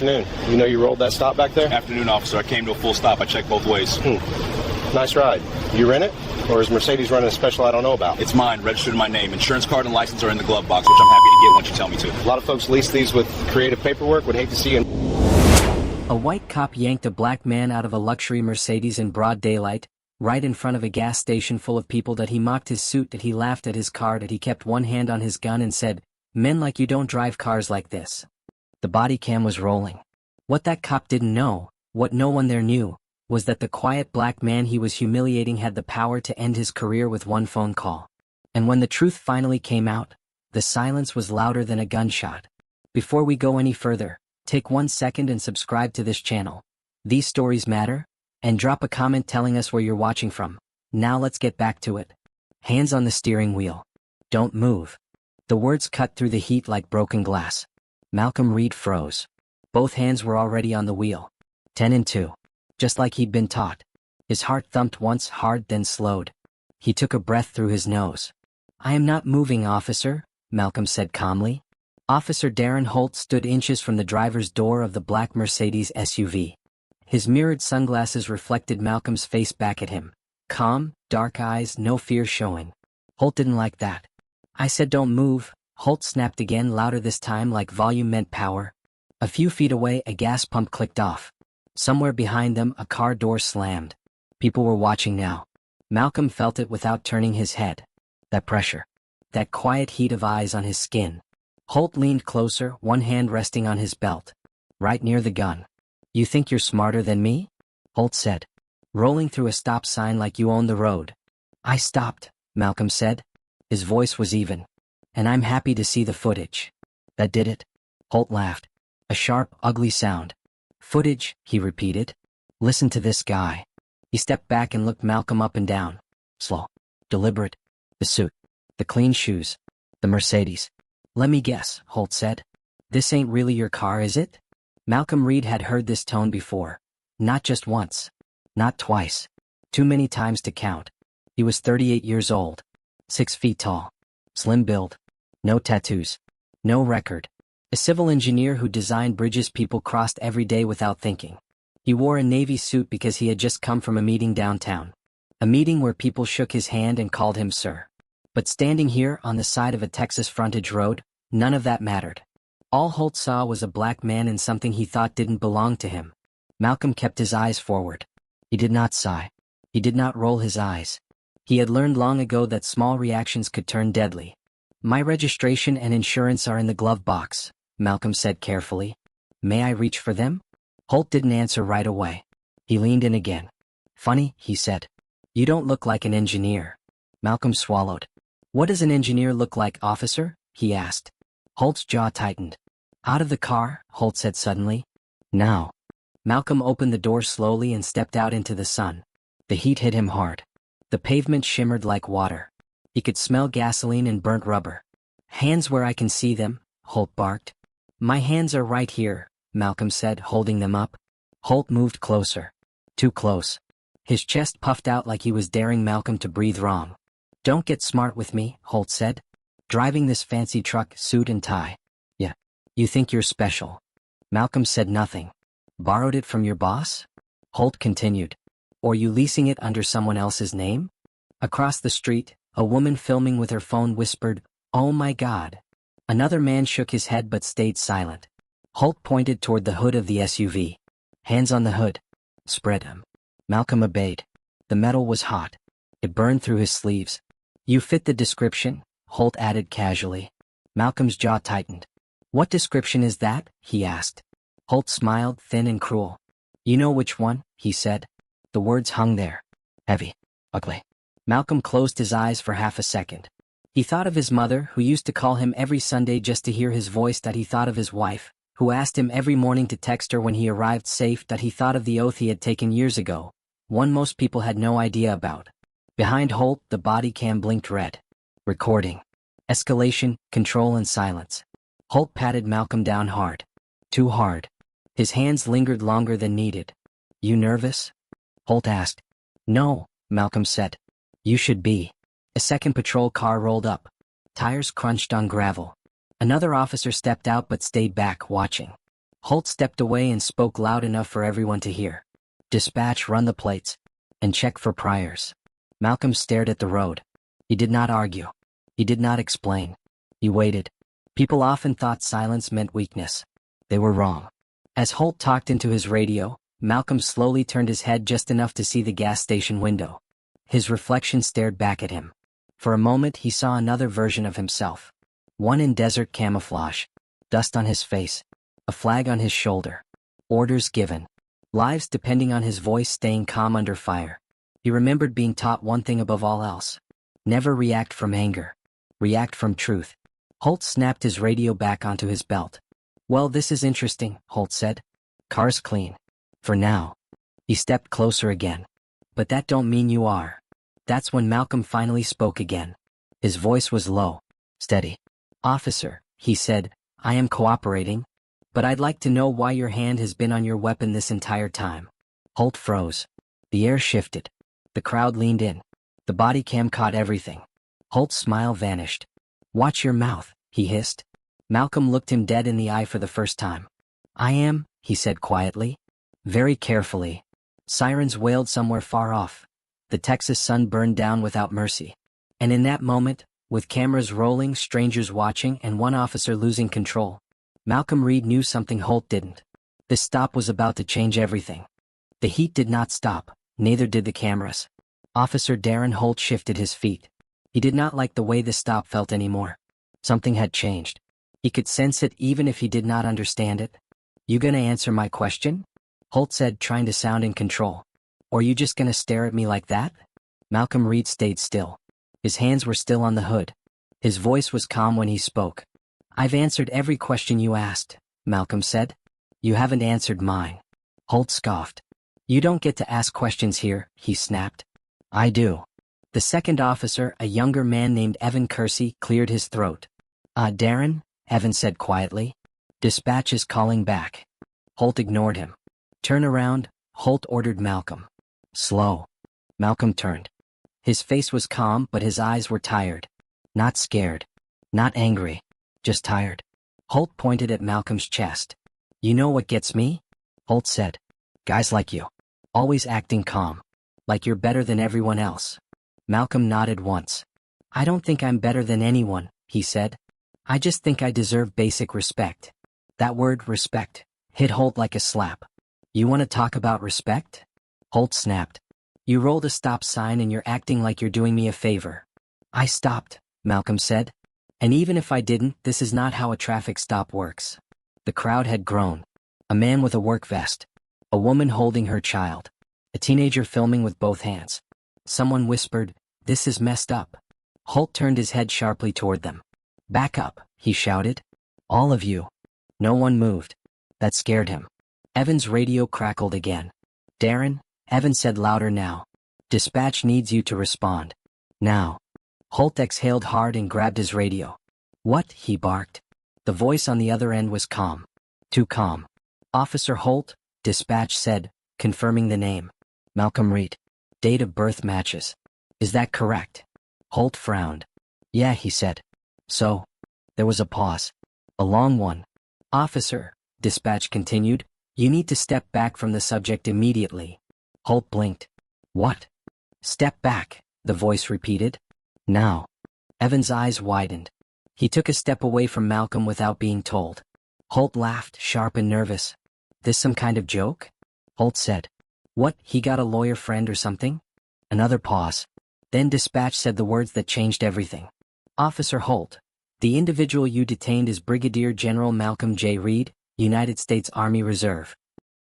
Afternoon. You know you rolled that stop back there? Afternoon, officer. I came to a full stop. I checked both ways. Nice ride. You rent it? Or is Mercedes running a special I don't know about? It's mine, registered in my name. Insurance card and license are in the glove box, which I'm happy to get once you tell me to. A lot of folks lease these with creative paperwork. Would hate to see you. A white cop yanked a black man out of a luxury Mercedes in broad daylight, right in front of a gas station full of people. That he mocked his suit, that he laughed at his car, that he kept one hand on his gun and said, "Men like you don't drive cars like this." The body cam was rolling. What that cop didn't know, what no one there knew, was that the quiet black man he was humiliating had the power to end his career with one phone call. And when the truth finally came out, the silence was louder than a gunshot. Before we go any further, take 1 second and subscribe to this channel. These stories matter, and drop a comment telling us where you're watching from. Now let's get back to it. Hands on the steering wheel. Don't move. The words cut through the heat like broken glass. Malcolm Reed froze. Both hands were already on the wheel. 10 and 2. Just like he'd been taught. His heart thumped once hard, then slowed. He took a breath through his nose. "I am not moving, officer," Malcolm said calmly. Officer Darren Holt stood inches from the driver's door of the black Mercedes SUV. His mirrored sunglasses reflected Malcolm's face back at him. Calm, dark eyes, no fear showing. Holt didn't like that. "I said don't move," Holt snapped again, louder this time, like volume meant power. A few feet away, a gas pump clicked off. Somewhere behind them, a car door slammed. People were watching now. Malcolm felt it without turning his head. That pressure. That quiet heat of eyes on his skin. Holt leaned closer, one hand resting on his belt. Right near the gun. "You think you're smarter than me?" Holt said. "Rolling through a stop sign like you own the road." "I stopped," Malcolm said. His voice was even. "And I'm happy to see the footage." "That did it?" Holt laughed. A sharp, ugly sound. "Footage," he repeated. "Listen to this guy." He stepped back and looked Malcolm up and down. Slow. Deliberate. The suit. The clean shoes. The Mercedes. "Let me guess," Holt said. "This ain't really your car, is it?" Malcolm Reed had heard this tone before. Not just once. Not twice. Too many times to count. He was 38 years old. 6 feet tall. Slim build. No tattoos. No record. A civil engineer who designed bridges people crossed every day without thinking. He wore a navy suit because he had just come from a meeting downtown. A meeting where people shook his hand and called him sir. But standing here on the side of a Texas frontage road, none of that mattered. All Holt saw was a black man in something he thought didn't belong to him. Malcolm kept his eyes forward. He did not sigh. He did not roll his eyes. He had learned long ago that small reactions could turn deadly. "My registration and insurance are in the glove box," Malcolm said carefully. "May I reach for them?" Holt didn't answer right away. He leaned in again. "Funny," he said. "You don't look like an engineer." Malcolm swallowed. "What does an engineer look like, officer?" he asked. Holt's jaw tightened. "Out of the car," Holt said suddenly. "Now." Malcolm opened the door slowly and stepped out into the sun. The heat hit him hard. The pavement shimmered like water. He could smell gasoline and burnt rubber. "Hands where I can see them," Holt barked. "My hands are right here," Malcolm said, holding them up. Holt moved closer. Too close. His chest puffed out like he was daring Malcolm to breathe wrong. "Don't get smart with me," Holt said. "Driving this fancy truck, suit and tie. Yeah. You think you're special." Malcolm said nothing. "Borrowed it from your boss?" Holt continued. "Or you leasing it under someone else's name?" Across the street, a woman filming with her phone whispered, "Oh my God." Another man shook his head but stayed silent. Holt pointed toward the hood of the SUV. "Hands on the hood." "Spread them." Malcolm obeyed. The metal was hot. It burned through his sleeves. "You fit the description," Holt added casually. Malcolm's jaw tightened. "What description is that?" he asked. Holt smiled, thin and cruel. "You know which one," he said. The words hung there. Heavy. Ugly. Malcolm closed his eyes for half a second. He thought of his mother, who used to call him every Sunday just to hear his voice, that he thought of his wife, who asked him every morning to text her when he arrived safe, that he thought of the oath he had taken years ago, one most people had no idea about. Behind Holt, the body cam blinked red. Recording. Escalation, control and silence. Holt patted Malcolm down hard. Too hard. His hands lingered longer than needed. "You nervous?" Holt asked. "No," Malcolm said. "You should be." A second patrol car rolled up. Tires crunched on gravel. Another officer stepped out but stayed back, watching. Holt stepped away and spoke loud enough for everyone to hear. Dispatch, run the plates. And check for priors. Malcolm stared at the road. He did not argue. He did not explain. He waited. People often thought silence meant weakness. They were wrong. As Holt talked into his radio, Malcolm slowly turned his head just enough to see the gas station window. His reflection stared back at him. For a moment he saw another version of himself. One in desert camouflage. Dust on his face. A flag on his shoulder. Orders given. Lives depending on his voice staying calm under fire. He remembered being taught one thing above all else. Never react from anger. React from truth. Holt snapped his radio back onto his belt. Well, this is interesting, Holt said. Car's clean. For now. He stepped closer again. But that don't mean you are. That's when Malcolm finally spoke again. His voice was low. Steady. Officer, he said, I am cooperating. But I'd like to know why your hand has been on your weapon this entire time. Holt froze. The air shifted. The crowd leaned in. The body cam caught everything. Holt's smile vanished. Watch your mouth, he hissed. Malcolm looked him dead in the eye for the first time. I am, he said quietly. Very carefully. Sirens wailed somewhere far off. The Texas sun burned down without mercy. And in that moment, with cameras rolling, strangers watching, and one officer losing control, Malcolm Reed knew something Holt didn't. This stop was about to change everything. The heat did not stop, neither did the cameras. Officer Darren Holt shifted his feet. He did not like the way the stop felt anymore. Something had changed. He could sense it even if he did not understand it. You gonna answer my question? Holt said, trying to sound in control. Or you just gonna stare at me like that? Malcolm Reed stayed still. His hands were still on the hood. His voice was calm when he spoke. I've answered every question you asked, Malcolm said. You haven't answered mine. Holt scoffed. You don't get to ask questions here, he snapped. I do. The second officer, a younger man named Evan Kersey, cleared his throat. Darren, Evan said quietly. Dispatch is calling back. Holt ignored him. Turn around, Holt ordered Malcolm. Slow. Malcolm turned. His face was calm, but his eyes were tired. Not scared. Not angry. Just tired. Holt pointed at Malcolm's chest. You know what gets me? Holt said. Guys like you. Always acting calm. Like you're better than everyone else. Malcolm nodded once. I don't think I'm better than anyone, he said. I just think I deserve basic respect. That word, respect, hit Holt like a slap. You want to talk about respect? Holt snapped. You rolled a stop sign and you're acting like you're doing me a favor. I stopped, Malcolm said. And even if I didn't, this is not how a traffic stop works. The crowd had grown. A man with a work vest. A woman holding her child. A teenager filming with both hands. Someone whispered, this is messed up. Holt turned his head sharply toward them. Back up, he shouted. All of you. No one moved. That scared him. Evan's radio crackled again. Darren, Evan said louder now. Dispatch needs you to respond. Now. Holt exhaled hard and grabbed his radio. What? He barked. The voice on the other end was calm. Too calm. Officer Holt, dispatch said, confirming the name. Malcolm Reed. Date of birth matches. Is that correct? Holt frowned. Yeah, he said. So? There was a pause. A long one. Officer, dispatch continued, you need to step back from the subject immediately. Holt blinked. What? Step back, the voice repeated. Now. Evan's eyes widened. He took a step away from Malcolm without being told. Holt laughed, sharp and nervous. This some kind of joke? Holt said. What, he got a lawyer friend or something? Another pause. Then dispatch said the words that changed everything. Officer Holt, the individual you detained is Brigadier General Malcolm J. Reed, United States Army Reserve.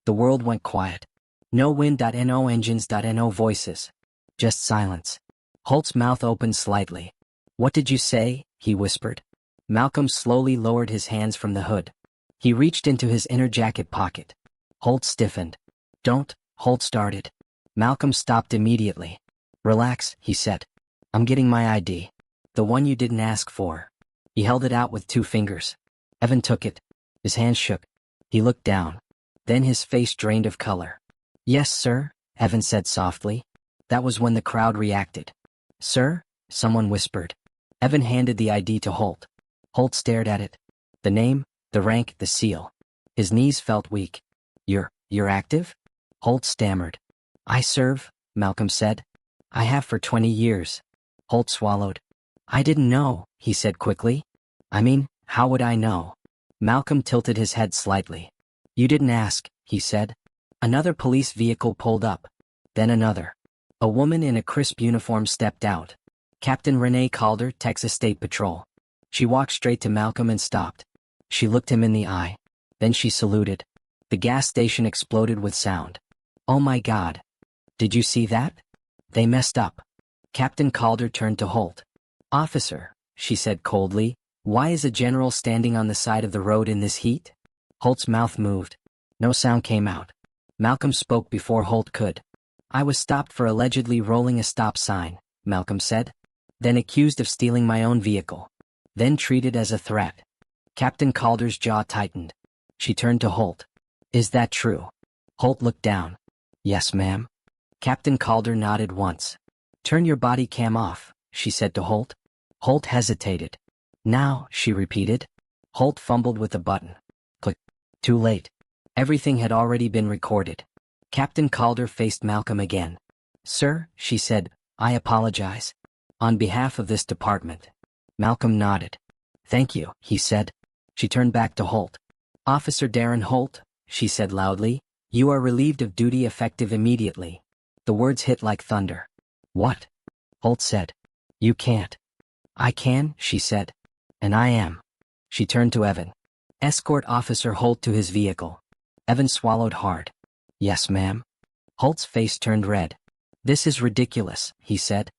The world went quiet. No wind.no engines.no voices. Just silence. Holt's mouth opened slightly. What did you say? He whispered. Malcolm slowly lowered his hands from the hood. He reached into his inner jacket pocket. Holt stiffened. Don't, Holt started. Malcolm stopped immediately. Relax, he said. I'm getting my ID. The one you didn't ask for. He held it out with 2 fingers. Evan took it. His hands shook. He looked down. Then his face drained of color. Yes, sir, Evan said softly. That was when the crowd reacted. Sir? Someone whispered. Evan handed the ID to Holt. Holt stared at it. The name, the rank, the seal. His knees felt weak. You're active? Holt stammered. I serve, Malcolm said. I have for 20 years. Holt swallowed. I didn't know, he said quickly. I mean, how would I know? Malcolm tilted his head slightly. You didn't ask, he said. Another police vehicle pulled up. Then another. A woman in a crisp uniform stepped out. Captain Renee Calder, Texas State Patrol. She walked straight to Malcolm and stopped. She looked him in the eye. Then she saluted. The gas station exploded with sound. Oh my God. Did you see that? They messed up. Captain Calder turned to Holt. Officer, she said coldly, why is a general standing on the side of the road in this heat? Holt's mouth moved. No sound came out. Malcolm spoke before Holt could. I was stopped for allegedly rolling a stop sign, Malcolm said. Then accused of stealing my own vehicle. Then treated as a threat. Captain Calder's jaw tightened. She turned to Holt. Is that true? Holt looked down. Yes, ma'am. Captain Calder nodded once. Turn your body cam off, she said to Holt. Holt hesitated. Now, she repeated. Holt fumbled with the button. Click. Too late. Everything had already been recorded. Captain Calder faced Malcolm again. Sir, she said, I apologize. On behalf of this department. Malcolm nodded. Thank you, he said. She turned back to Holt. Officer Darren Holt, she said loudly, you are relieved of duty effective immediately. The words hit like thunder. What? Holt said. You can't. I can, she said. And I am. She turned to Evan. Escort Officer Holt to his vehicle. Evan swallowed hard. Yes, ma'am. Holt's face turned red. This is ridiculous, he said.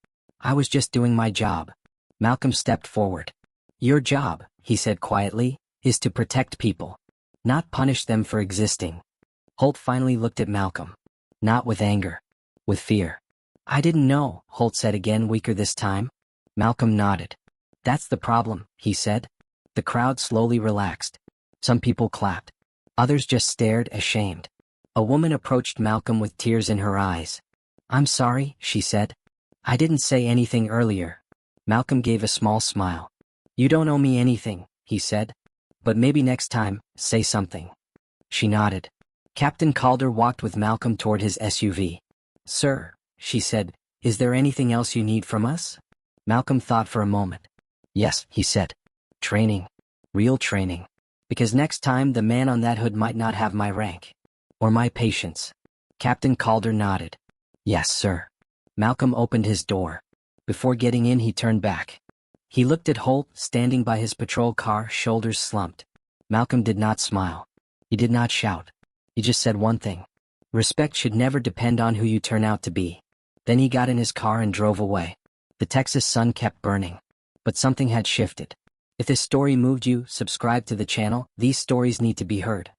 I was just doing my job. Malcolm stepped forward. Your job, he said quietly, is to protect people. Not punish them for existing. Holt finally looked at Malcolm. Not with anger. With fear. I didn't know, Holt said again, weaker this time. Malcolm nodded. That's the problem, he said. The crowd slowly relaxed. Some people clapped. Others just stared, ashamed. A woman approached Malcolm with tears in her eyes. I'm sorry, she said. I didn't say anything earlier. Malcolm gave a small smile. You don't owe me anything, he said. But maybe next time, say something. She nodded. Captain Calder walked with Malcolm toward his SUV. Sir, she said, is there anything else you need from us? Malcolm thought for a moment. Yes, he said. Training. Real training. Because next time the man on that hood might not have my rank. Or my patience. Captain Calder nodded. Yes, sir. Malcolm opened his door. Before getting in, he turned back. He looked at Holt, standing by his patrol car, shoulders slumped. Malcolm did not smile. He did not shout. He just said one thing. Respect should never depend on who you turn out to be. Then he got in his car and drove away. The Texas sun kept burning. But something had shifted. If this story moved you, subscribe to the channel. These stories need to be heard.